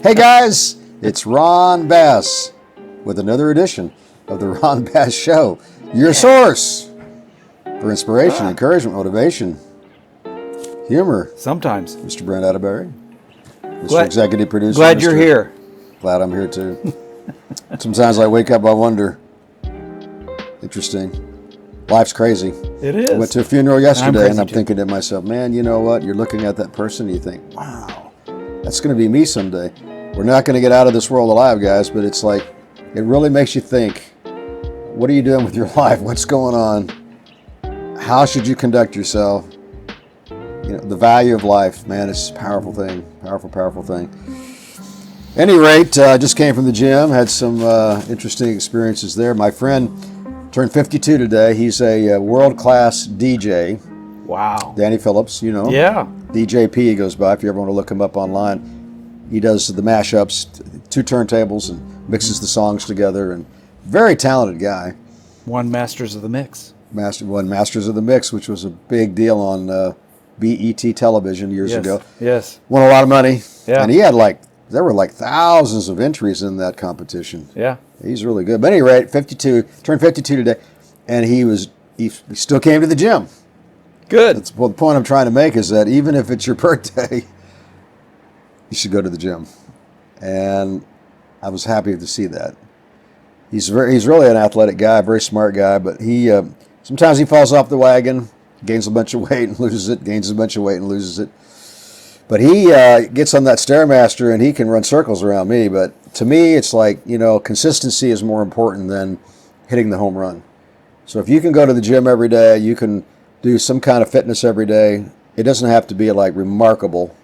Hey guys, it's Ron Bass with another edition of the Ron Bass Show, your source for inspiration, encouragement, motivation, humor. Sometimes. Mr. Brent Atterbury, Mr. Executive Producer. Glad you're here. Glad I'm here too. Sometimes I wake up, I wonder. Interesting. Life's crazy. It is. I went to a funeral yesterday and I'm thinking to myself, man, you know what? You're looking at that person and you think, wow, that's going to be me someday. We're not going to get out of this world alive, guys, but it's like, it really makes you think, what are you doing with your life? What's going on? How should you conduct yourself? You know, the value of life, man, it's a powerful thing. Powerful thing. Any rate, just came from the gym, had some interesting experiences there. My friend turned 52 today. He's a world-class DJ. Wow. Danny Phillips, you know. Yeah. DJP, he goes by, if you ever want to look him up online. He does the mashups, 2 turntables, and mixes the songs together, and very talented guy. Won Masters of the Mix. Won Masters of the Mix, which was a big deal on BET television years ago. Yes. Won a lot of money. Yeah. And he had there were thousands of entries in that competition. Yeah. He's really good. But at any rate, 52, turned 52 today, and he still came to the gym. Good. Well, the point I'm trying to make is that even if it's your birthday, you should go to the gym. And I was happy to see that. He's really an athletic guy, very smart guy, but he sometimes he falls off the wagon, gains a bunch of weight and loses it, gains a bunch of weight and loses it. But he gets on that Stairmaster and he can run circles around me. But to me, it's like, consistency is more important than hitting the home run. So if you can go to the gym every day, you can do some kind of fitness every day. It doesn't have to be remarkable.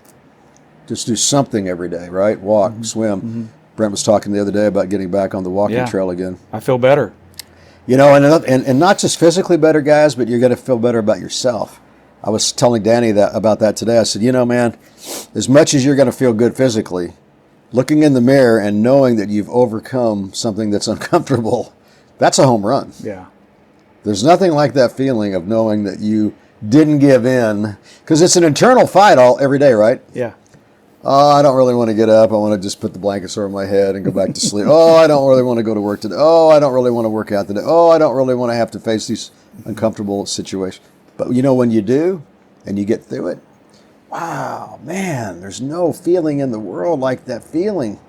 Just do something every day, right? Walk, swim. Mm-hmm. Brent was talking the other day about getting back on the walking trail again. I feel better. And not just physically better, guys, but you're going to feel better about yourself. I was telling Danny about that today. I said, man, as much as you're going to feel good physically, looking in the mirror and knowing that you've overcome something that's uncomfortable, that's a home run. Yeah. There's nothing like that feeling of knowing that you didn't give in, because it's an internal fight every day, right? Yeah. Oh, I don't really want to get up. I want to just put the blankets over my head and go back to sleep. Oh, I don't really want to go to work today. Oh, I don't really want to work out today. Oh, I don't really want to have to face these uncomfortable situations. But when you do and you get through it, wow, man, there's no feeling in the world like that feeling.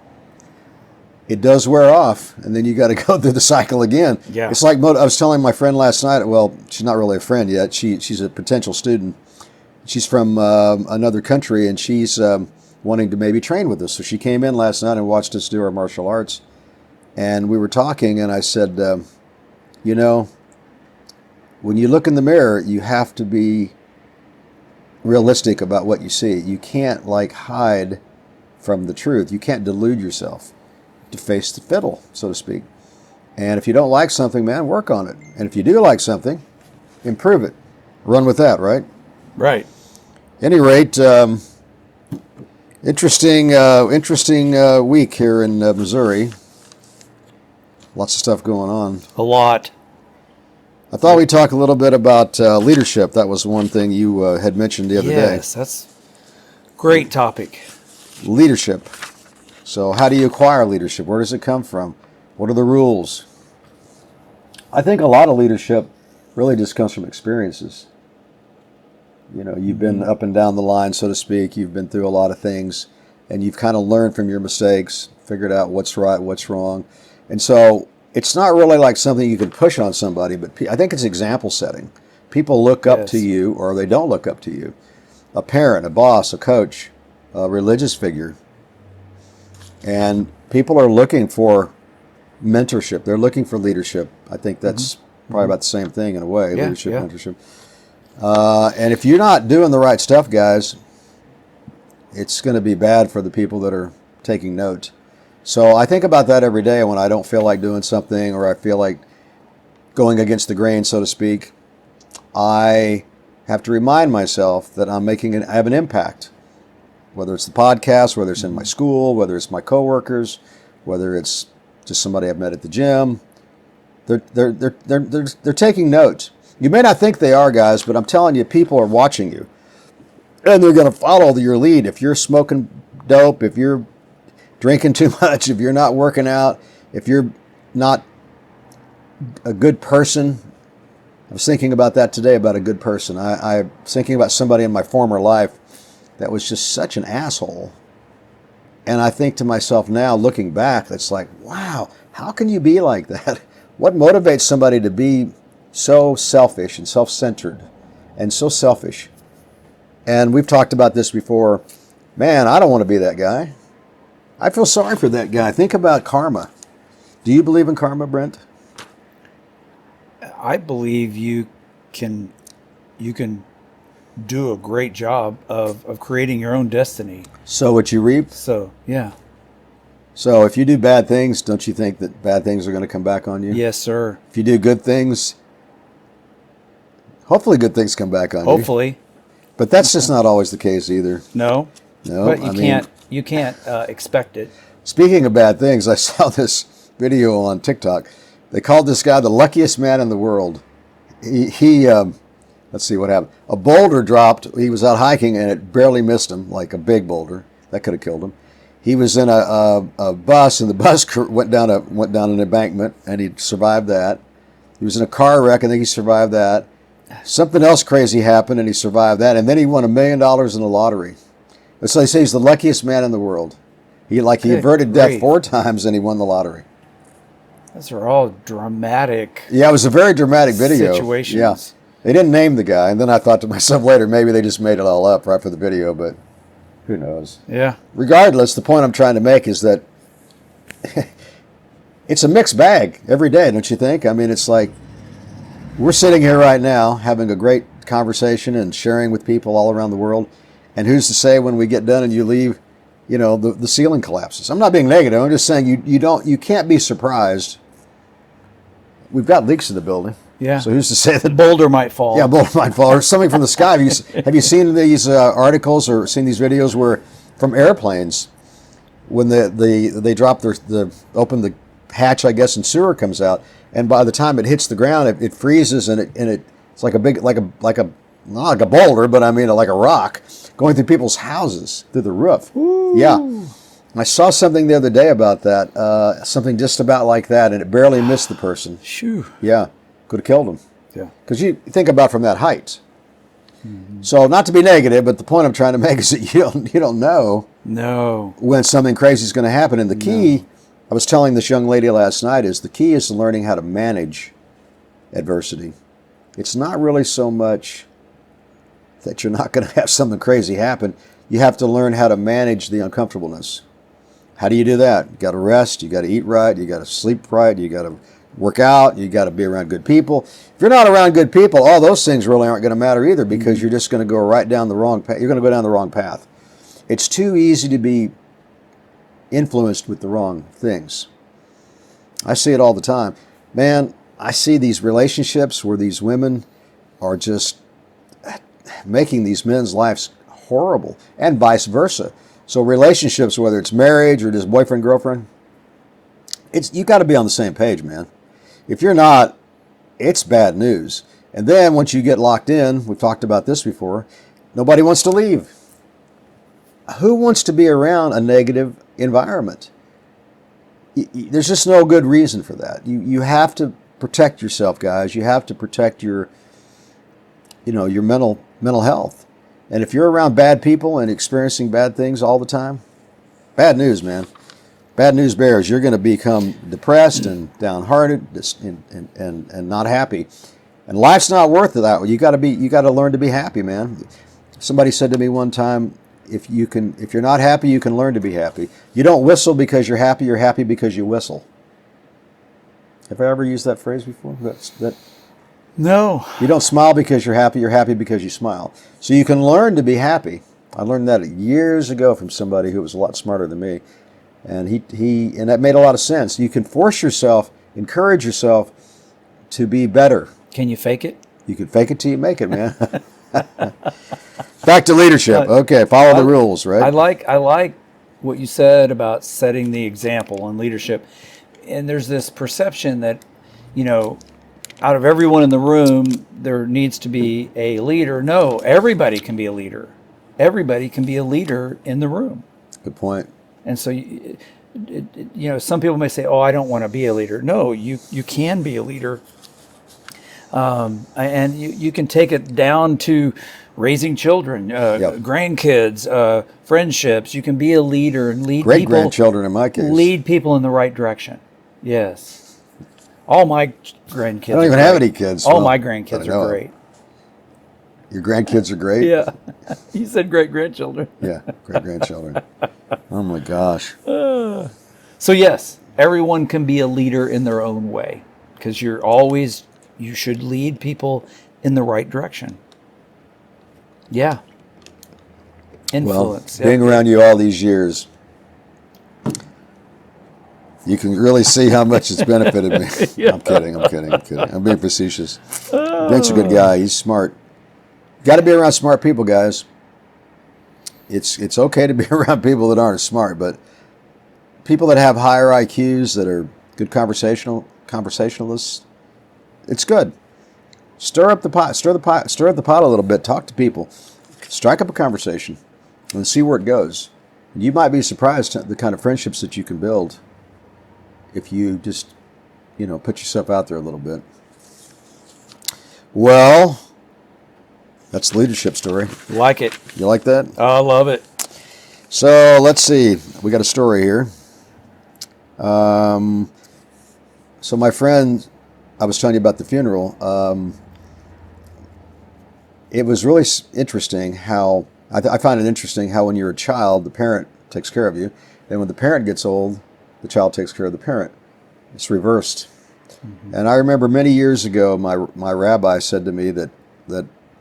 It does wear off, and then you got to go through the cycle again. Yeah. It's like I was telling my friend last night. Well, she's not really a friend yet. She's a potential student. She's from another country, and she's wanting to maybe train with us. So she came in last night and watched us do our martial arts. And we were talking, and I said, when you look in the mirror, you have to be realistic about what you see. You can't hide from the truth. You can't delude yourself to face the fiddle, so to speak. And if you don't like something, man, work on it. And if you do like something, improve it. Run with that, right? Right. Any rate, interesting week here in Missouri. Lots of stuff going on. A lot. I thought we'd talk a little bit about leadership. That was one thing you had mentioned the other day. Yes, that's a great topic. Leadership. So how do you acquire leadership? Where does it come from? What are the rules? I think a lot of leadership really just comes from experiences. You've been up and down the line, so to speak. You've been through a lot of things, and you've kind of learned from your mistakes, figured out what's right, what's wrong. And so it's not really like something you can push on somebody, but I think it's example setting. People look up to you, or they don't look up to you. A parent, a boss, a coach, a religious figure. And people are looking for mentorship. They're looking for leadership. I think that's probably about the same thing in a way, leadership, mentorship. And if you're not doing the right stuff, guys, it's going to be bad for the people that are taking note. So I think about that every day when I don't feel like doing something, or I feel like going against the grain, so to speak. I have to remind myself that I have an impact. Whether it's the podcast, whether it's in my school, whether it's my coworkers, whether it's just somebody I've met at the gym, they're taking note. You may not think they are, guys, but I'm telling you, people are watching you, and they're going to follow your lead. If you're smoking dope, if you're drinking too much, if you're not working out, if you're not a good person. I was thinking about that today, about a good person. I was thinking about somebody in my former life that was just such an asshole. And I think to myself now, looking back, it's like, wow, how can you be like that? What motivates somebody to be so selfish and self-centered and so selfish? And we've talked about this before. Man, I don't want to be that guy. I feel sorry for that guy. Think about karma. Do you believe in karma, Brent? I believe you can do a great job of creating your own destiny. So what you reap? So, yeah. So if you do bad things, don't you think that bad things are going to come back on you? Yes, sir. If you do good things, hopefully good things come back on you. Hopefully. But that's just not always the case either. No. No, But I mean, you can't expect it. speaking of bad things, I saw this video on TikTok. They called this guy the luckiest man in the world. He let's see what happened. A boulder dropped. He was out hiking and it barely missed him, like a big boulder that could have killed him. He was in a bus and the bus went down an embankment and he survived that. He was in a car wreck. I think he survived that. Something else crazy happened and he survived that. And then he won $1 million in the lottery. So they say he's the luckiest man in the world. He Good averted death grief. 4 times and he won the lottery. Those are all dramatic Yeah, it was a very dramatic video. situations. Yeah. They didn't name the guy, and then I thought to myself later, maybe they just made it all up right for the video, but who knows? Yeah. Regardless, the point I'm trying to make is that it's a mixed bag every day, don't you think? I mean, it's like we're sitting here right now having a great conversation and sharing with people all around the world, and who's to say when we get done and you leave, the ceiling collapses. I'm not being negative. I'm just saying you can't be surprised. We've got leaks in the building. Yeah. So who's to say The that? boulder might fall. Yeah, boulder might fall or something from the sky. Have you seen these articles or seen these videos where from airplanes when they drop open the hatch, I guess, and sewer comes out, and by the time it hits the ground, it freezes and it's like a not like a boulder, but I mean like a rock going through people's houses through the roof. Ooh. Yeah. I saw something the other day about that, something just about like that, and it barely missed the person. Shoo. Yeah, could have killed him. Yeah. Because you think about from that height. Mm-hmm. So not to be negative, but the point I'm trying to make is that you don't know No. when something crazy is going to happen. And the key, I was telling this young lady last night, is the key is learning how to manage adversity. It's not really so much that you're not going to have something crazy happen. You have to learn how to manage the uncomfortableness. How do you do that? You got to rest. You got to eat right. You got to sleep right. You got to work out. You got to be around good people. If you're not around good people, all those things really aren't going to matter either, because you're just going to go right down the wrong path. You're going to go down the wrong path. It's too easy to be influenced with the wrong things. I see it all the time. Man, I see these relationships where these women are just making these men's lives horrible, and vice versa. So relationships, whether it's marriage or just boyfriend, girlfriend, you got to be on the same page, man. If you're not, it's bad news. And then once you get locked in, we've talked about this before, nobody wants to leave. Who wants to be around a negative environment? There's just no good reason for that. You have to protect yourself, guys. You have to protect your mental health. And if you're around bad people and experiencing bad things all the time, bad news, man. Bad news bears. You're going to become depressed and downhearted and not happy. And life's not worth it that way. You got to learn to be happy, man. Somebody said to me one time, if you're not happy, you can learn to be happy. You don't whistle because you're happy because you whistle. Have I ever used that phrase before? No. You don't smile because you're happy because you smile. So you can learn to be happy. I learned that years ago from somebody who was a lot smarter than me. And and that made a lot of sense. You can force yourself, encourage yourself to be better. Can you fake it? You can fake it till you make it, man. Back to leadership. Okay, follow the rules, right? I like what you said about setting the example in leadership. And there's this perception that, out of everyone in the room, there needs to be a leader. No, everybody can be a leader. Everybody can be a leader in the room. Good point. And so some people may say, "Oh, I don't want to be a leader." No, you can be a leader, and you can take it down to raising children, grandkids, friendships. You can be a leader and lead Great people. grandchildren in my case. Lead people in the right direction. Yes, all my grandkids. I don't even have any kids. All well, my that I grandkids know are of. great. Your grandkids are great? Yeah, you said great grandchildren. Yeah, great grandchildren. Oh my gosh. So yes, everyone can be a leader in their own way, because you should lead people in the right direction. Yeah. Influence. Well, being around you all these years, you can really see how much it's benefited me. Yeah. I'm kidding. I'm being facetious. Brent's a good guy. He's smart. Got to be around smart people, guys. It's okay to be around people that aren't as smart, but people that have higher IQs, that are good conversationalists, it's good. Stir up the pot a little bit. Talk to people. Strike up a conversation and see where it goes. You might be surprised at the kind of friendships that you can build if you just, put yourself out there a little bit. Well, that's the leadership story. Like it. You like that? I love it. So let's see. We got a story here. So my friend, I was telling you about the funeral. It was really interesting how, I find it interesting how when you're a child, the parent takes care of you. Then when the parent gets old, the child takes care of the parent. It's reversed. Mm-hmm. And I remember many years ago, my rabbi said to me that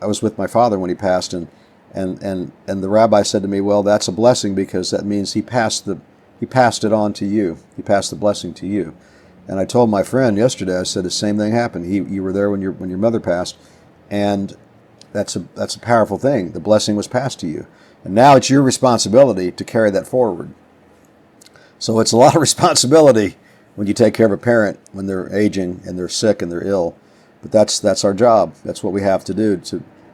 I was with my father when he passed, and the rabbi said to me, well, that's a blessing, because that means he passed it on to you. He passed the blessing to you. And I told my friend yesterday, I said the same thing happened. You were there when your mother passed, and that's a powerful thing. The blessing was passed to you. And now it's your responsibility to carry that forward. So it's a lot of responsibility when you take care of a parent when they're aging and they're sick and they're ill. But that's our job. That's what we have to do.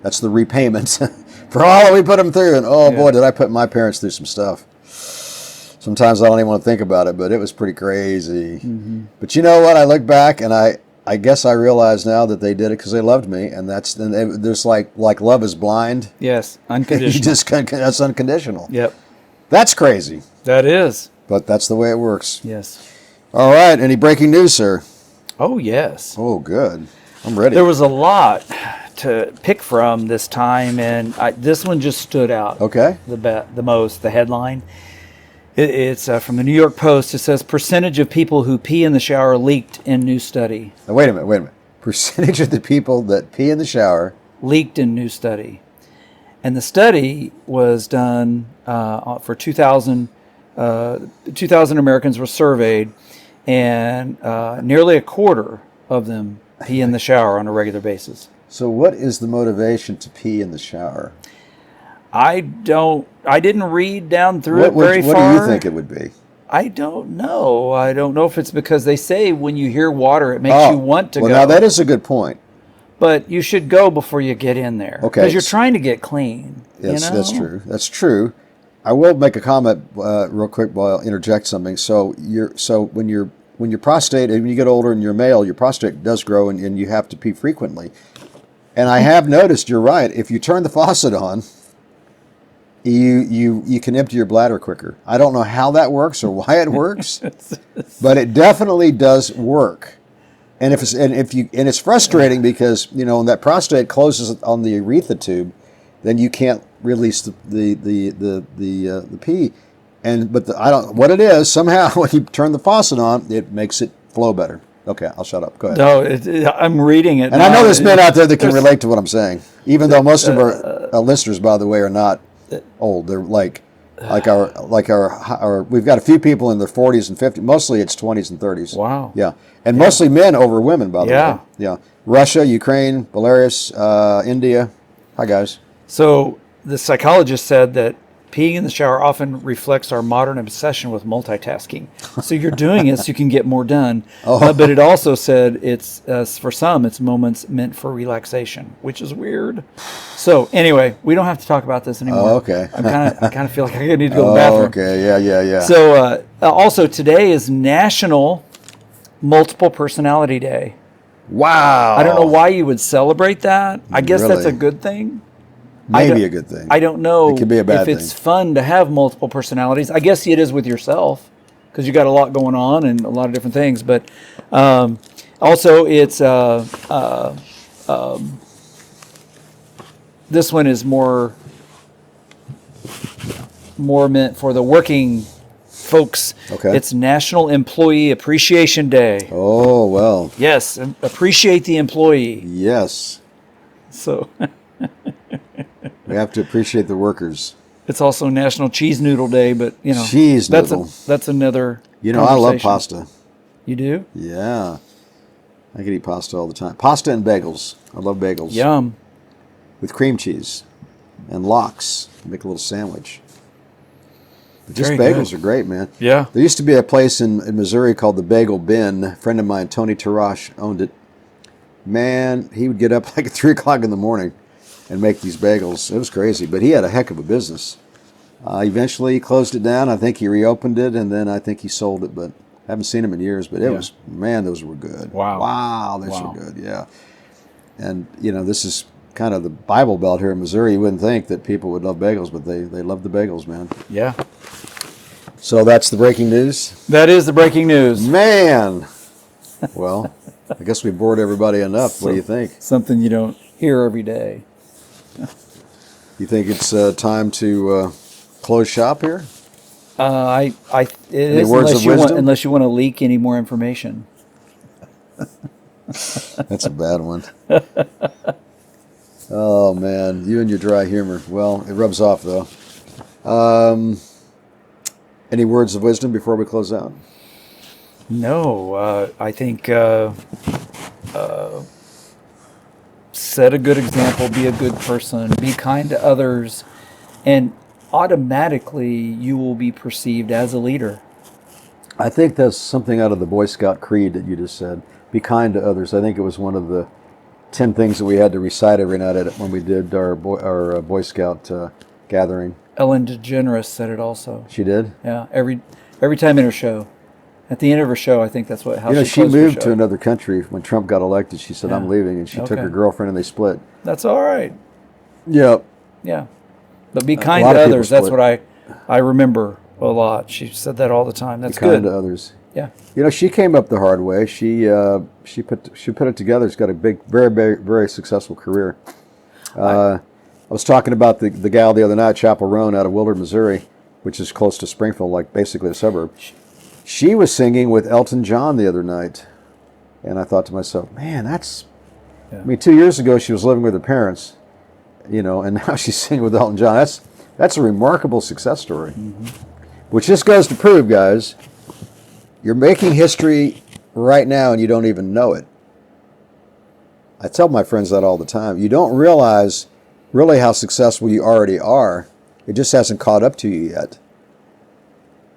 That's the repayment for all that we put them through. And boy, did I put my parents through some stuff. Sometimes I don't even want to think about it, but it was pretty crazy. Mm-hmm. But you know what? I look back and I guess I realize now that they did it because they loved me, and there's like love is blind. Yes, unconditional. That's unconditional. Yep. That's crazy. That is. But that's the way it works. Yes. All right. Any breaking news, sir? Oh, yes. Oh, good. I'm ready. There was a lot to pick from this time, and this one just stood out. Okay. The most, the headline. It's from the New York Post. It says, percentage of people who pee in the shower leaked in new study. Now, wait a minute. Percentage of the people that pee in the shower leaked in new study. And the study was done for 2,000 Americans were surveyed, and nearly a quarter of them pee in the shower on a regular basis. So what is the motivation to pee in the shower? I didn't read down through it very far. What do you think it would be? I don't know. I don't know if it's because they say when you hear water, it makes you want to go. Well, now that is a good point. But you should go before you get in there. Okay. Because you're trying to get clean. Yes, that's true. That's true. I will make a comment real quick while I interject something. So when your prostate, and when you get older and you're male, your prostate does grow, and you have to pee frequently. And I have noticed, you're right, if you turn the faucet on, you can empty your bladder quicker. I don't know how that works or why it works, but it definitely does work. And it's frustrating because when that prostate closes on the urethra tube, then you can't release the pee. What it is, somehow when you turn the faucet on, it makes it flow better. Okay, I'll shut up. Go ahead. No, I'm reading it. And now. I know there's men out there that can relate to what I'm saying, even though most of our listeners, by the way, are not old. They're like our we've got a few people in their 40s and 50s. Mostly it's 20s and 30s. Wow. Yeah, and mostly men over women, by the way. Yeah. Russia, Ukraine, Belarus, India. Hi, guys. So the psychologist said that peeing in the shower often reflects our modern obsession with multitasking. So you're doing it so you can get more done. But it also said it's for some, it's moments meant for relaxation, which is weird. So anyway, we don't have to talk about this anymore. Oh, okay. I kind of feel like I need to go to the bathroom. Okay. Yeah. So Also, today is National Multiple Personality Day. Wow. I don't know why you would celebrate that. I guess that's a Really? good thing. Maybe a good thing. I don't know It could be a bad if it's thing. fun to have multiple personalities. I guess it is with yourself because you got a lot going on and a lot of different things. But also, it's this one is more meant for the working folks. Okay. It's National Employee Appreciation Day. Oh, well, Yes, appreciate the employee. yes. So We have to appreciate the workers. it's also National Cheese Noodle Day, but you know, Cheese noodle. that's another. You know, I love conversation. pasta. You do? Yeah. I could eat pasta all the time. Pasta and bagels. I love bagels. Yum. With cream cheese and lox. Make a little sandwich. But just Very bagels good. are great, man. Yeah. There used to be a place in Missouri called the Bagel Bin. A friend of mine, Tony Tarash, owned it. Man, he would get up like at 3 o'clock in the morning and make these bagels. It was crazy, but he had a heck of a business. Eventually, he closed it down. I think he reopened it, and then I think he sold it, but I haven't seen him in years. But it Yeah. was, man, those were good. Wow. Wow, those Wow. were good, yeah. And, you know, this is kind of the Bible Belt here in Missouri. You wouldn't think that people would love bagels, but they love the bagels, man. Yeah. So that's the breaking news. That is the breaking news. Man! Well, I guess we bored everybody enough. What do you think? Something you don't hear every day. You think it's time to close shop here? It is words of wisdom? unless you want to leak any more information. That's a bad one. Oh, man. You and your dry humor. Well, it rubs off, though. Any words of wisdom before we close out? No, I think set a good example, be a good person, be kind to others, and automatically you will be perceived as a leader. I think that's something out of the Boy Scout creed that you just said. Be kind to others. I think it was one of the 10 things that we had to recite every night when we did our Boy Scout gathering. Ellen DeGeneres said it also. She did? Yeah, every time in her show. At the end of her show, I think that's how You know, she she closed her moved show. to another country when Trump got elected. She said, I'm Yeah. leaving. And she took Okay. her girlfriend and they split. That's all right. Yep. Yeah. But be kind lot to of people others. That's split. what I remember a lot. She said that all the time. That's Be kind good. to others. Yeah. You know, she came up the hard way. She put it together. She's got a big, very, very, very successful career. I was talking about the gal the other night, Chapel Roan, out of Willard, Missouri, which is close to Springfield, like basically a suburb. She was singing with Elton John the other night, and I thought to myself, man, that's. Yeah. I mean, 2 years ago she was living with her parents, you know, and now she's singing with Elton John. That's a remarkable success story, which just goes to prove, guys, you're making history right now and you don't even know it. I tell my friends that all the time. You don't realize really how successful you already are. It just hasn't caught up to you yet.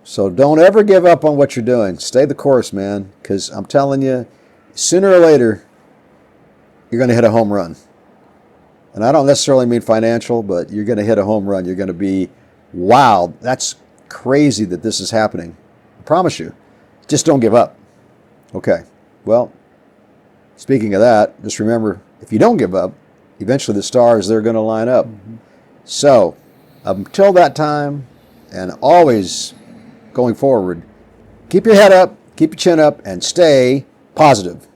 So don't ever give up on what you're doing. Stay the course, man, because I'm telling you, sooner or later, you're going to hit a home run. And I don't necessarily mean financial, but you're going to hit a home run. You're going to be, wow, that's crazy that this is happening. I promise you. Just don't give up. Okay. Well, speaking of that, just remember, if you don't give up, eventually the stars, they're going to line up. So, until that time, and always going forward, keep your head up, keep your chin up, and stay positive.